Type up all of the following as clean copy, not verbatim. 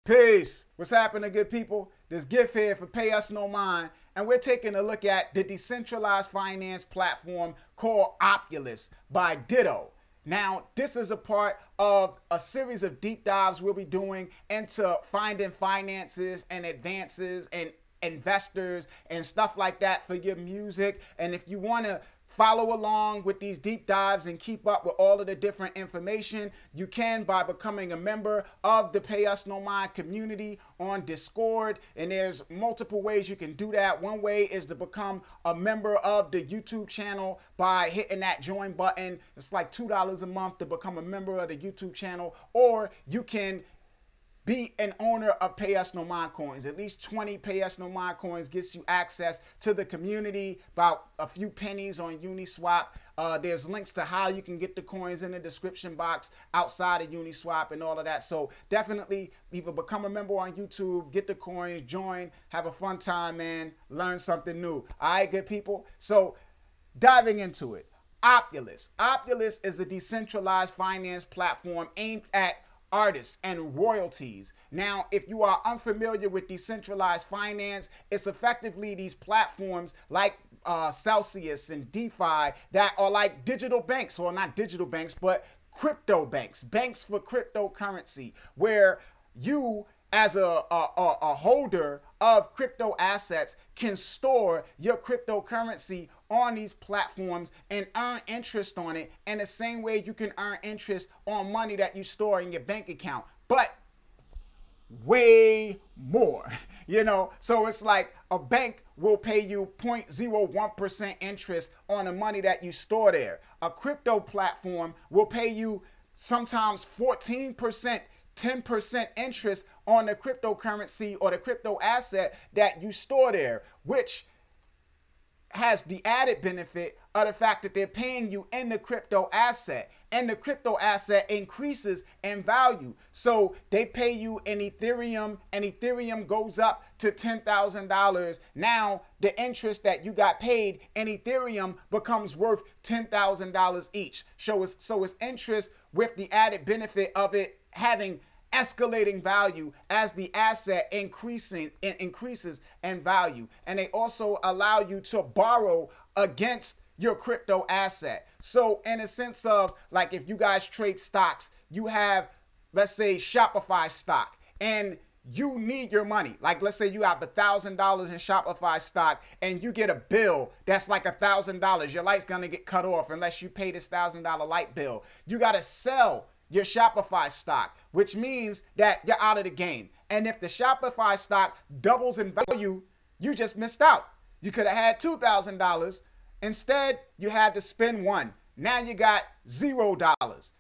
Peace. What's happening, good people? This gift here for Pay Us No Mind, and we're taking a look at the decentralized finance platform called Opulous by Ditto. Now, this is a part of a series of deep dives we'll be doing into finding finances and advances and investors and stuff like that for your music. And if you want to follow along with these deep dives and keep up with all of the different information, you can by becoming a member of the Pay Us No Mind community on Discord. And there's multiple ways you can do that. One way is to become a member of the YouTube channel by hitting that join button. It's like $2 a month to become a member of the YouTube channel, or you can be an owner of Pay Us No Mind coins. At least 20 Pay Us No Mind coins gets you access to the community, about a few pennies on Uniswap. There's links to how you can get the coins in the description box outside of Uniswap and all of that. So definitely either become a member on YouTube, get the coins, join, have a fun time, man. Learn something new. All right, good people? So diving into it, Opulous. Opulous is a decentralized finance platform aimed at artists and royalties. Now, if you are unfamiliar with decentralized finance, it's effectively these platforms like Celsius and DeFi that are like digital banks, or not digital banks, but crypto banks, banks for cryptocurrency, where you as a holder of crypto assets can store your cryptocurrency on these platforms and earn interest on it in the same way you can earn interest on money that you store in your bank account, but way more, you know? So it's like a bank will pay you 0.01% interest on the money that you store there. A crypto platform will pay you sometimes 14%, 10% interest on the cryptocurrency or the crypto asset that you store there, which has the added benefit of the fact that they're paying you in the crypto asset, and the crypto asset increases in value. So they pay you in Ethereum, and Ethereum goes up to $10,000. Now the interest that you got paid in Ethereum becomes worth $10,000 each. So it's interest with the added benefit of it having escalating value as the asset increases in value. And they also allow you to borrow against your crypto asset. So in a sense of, like, if you guys trade stocks, you have, let's say, Shopify stock, and you need your money. Like, let's say you have $1,000 in Shopify stock and you get a bill that's like $1,000. Your light's gonna get cut off unless you pay this $1,000 light bill. You gotta sell your Shopify stock, which means that you're out of the game. And if the Shopify stock doubles in value, you just missed out. You could have had $2,000. Instead, you had to spend $1. Now you got $0.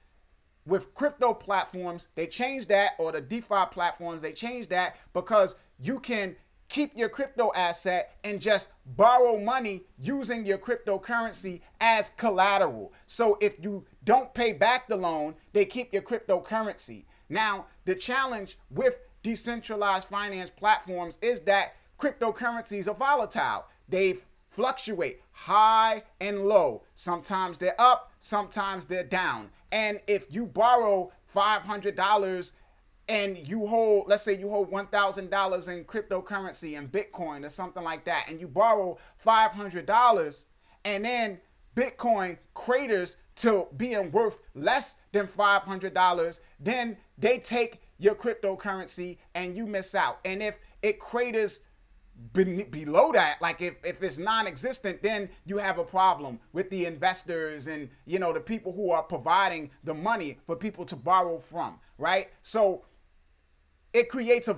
With crypto platforms, they changed that, or the DeFi platforms, they changed that because you can keep your crypto asset and just borrow money using your cryptocurrency as collateral. So if you don't pay back the loan, they keep your cryptocurrency. Now, the challenge with decentralized finance platforms is that cryptocurrencies are volatile. They fluctuate high and low. Sometimes they're up, sometimes they're down. And if you borrow $500 and you hold, let's say you hold $1,000 in cryptocurrency and Bitcoin or something like that, and you borrow $500, and then Bitcoin craters to being worth less than $500, then they take your cryptocurrency and you miss out. And if it craters below that, like if it's non-existent, then you have a problem with the investors and, you know, the people who are providing the money for people to borrow from, right? So it creates a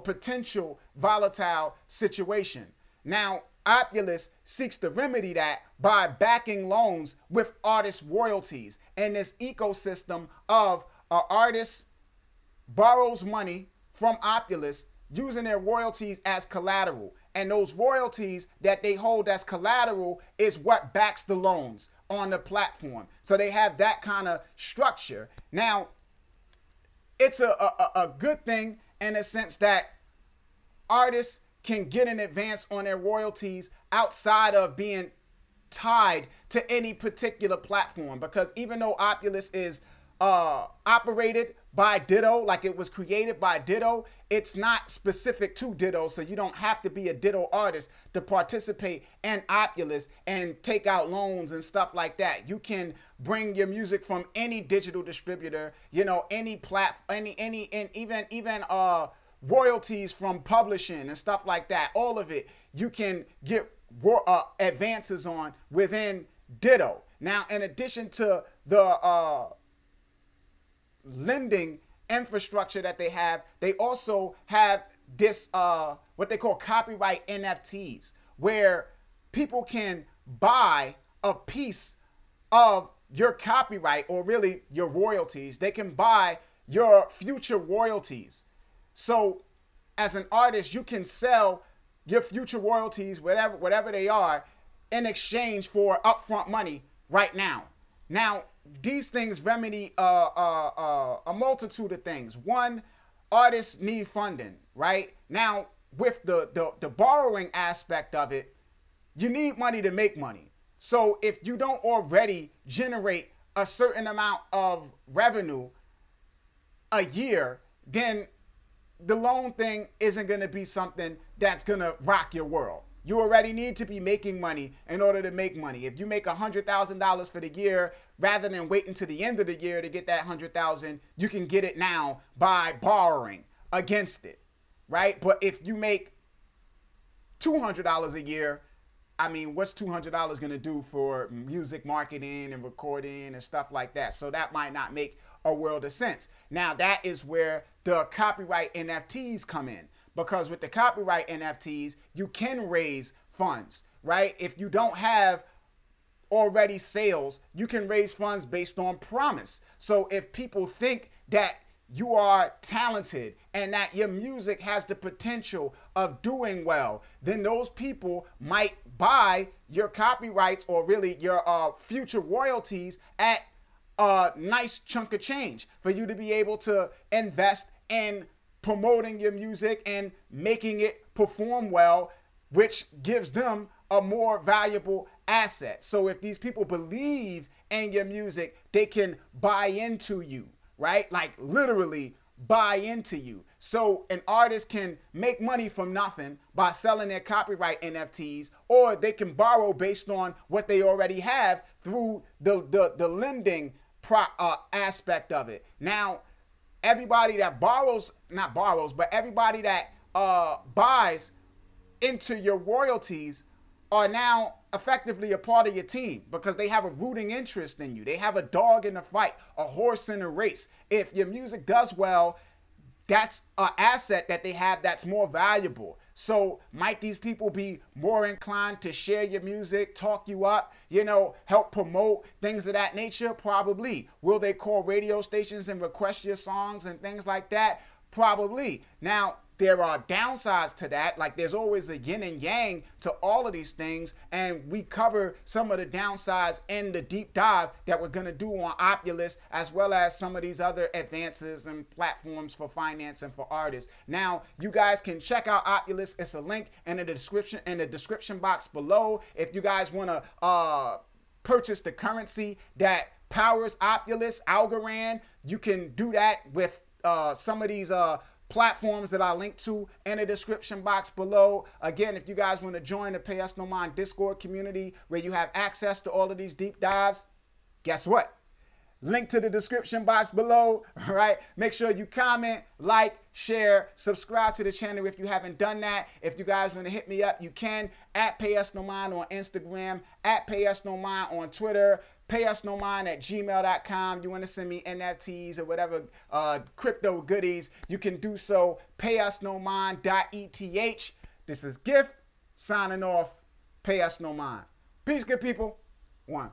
potential volatile situation. Now, Opulous seeks to remedy that by backing loans with artist royalties. And this ecosystem of an artist borrows money from Opulous using their royalties as collateral. And those royalties that they hold as collateral is what backs the loans on the platform. So they have that kind of structure. Now, it's a good thing in the sense that artists can get an advance on their royalties outside of being tied to any particular platform, because even though Opulous is operated by Ditto, like it was created by Ditto, it's not specific to Ditto, so you don't have to be a Ditto artist to participate in Opulous and take out loans and stuff like that. You can bring your music from any digital distributor, you know, any platform, and even royalties from publishing and stuff like that. All of it you can get advances on within Ditto. Now, in addition to the lending infrastructure that they also have this what they call copyright NFTs, where people can buy a piece of your copyright, or really your royalties. They can buy your future royalties. So as an artist, you can sell your future royalties, whatever they are, in exchange for upfront money right now. Now, these things remedy a multitude of things. One, artists need funding, right? Now, with the borrowing aspect of it, you need money to make money. So if you don't already generate a certain amount of revenue a year, then the loan thing isn't going to be something that's going to rock your world. You already need to be making money in order to make money. If you make $100,000 for the year, rather than waiting to the end of the year to get that $100,000, you can get it now by borrowing against it, right? But if you make $200 a year, I mean, what's $200 going to do for music marketing and recording and stuff like that? So that might not make a world of sense. Now, that is where the copyright NFTs come in, because with the copyright NFTs, you can raise funds, right? If you don't have already sales, you can raise funds based on promise. So if people think that you are talented and that your music has the potential of doing well, then those people might buy your copyrights, or really your future royalties, at a nice chunk of change for you to be able to invest in promoting your music and making it perform well, which gives them a more valuable asset. So if these people believe in your music, they can buy into you, right? Like literally buy into you. So an artist can make money from nothing by selling their copyright NFTs, or they can borrow based on what they already have through the lending aspect of it. Now, everybody that everybody that buys into your royalties are now effectively a part of your team, because they have a rooting interest in you. They have a dog in the fight, a horse in the race. If your music does well, that's an asset that they have that's more valuable. So might these people be more inclined to share your music, talk you up, you know, help promote, things of that nature? Probably. Will they call radio stations and request your songs and things like that? Probably. Now, there are downsides to that. Like, there's always a yin and yang to all of these things, and we cover some of the downsides in the deep dive that we're going to do on Opulous, as well as some of these other advances and platforms for finance and for artists. Now, you guys can check out Opulous. It's a link in the description box below. If you guys want to purchase the currency that powers Opulous, Algorand, you can do that with some of these platforms that I link to in the description box below. Again, if you guys want to join the Pay Us No Mind Discord community, where you have access to all of these deep dives, guess what? Link to the description box below. All right, make sure you comment, like, share, subscribe to the channel if you haven't done that. If you guys want to hit me up, you can at Pay Us No Mind on Instagram, at Pay Us No Mind on Twitter, payusnomind@gmail.com. You want to send me NFTs or whatever crypto goodies, you can do so. Payusnomind.eth. This is Gift signing off. Pay Us No Mind. Peace, good people. One.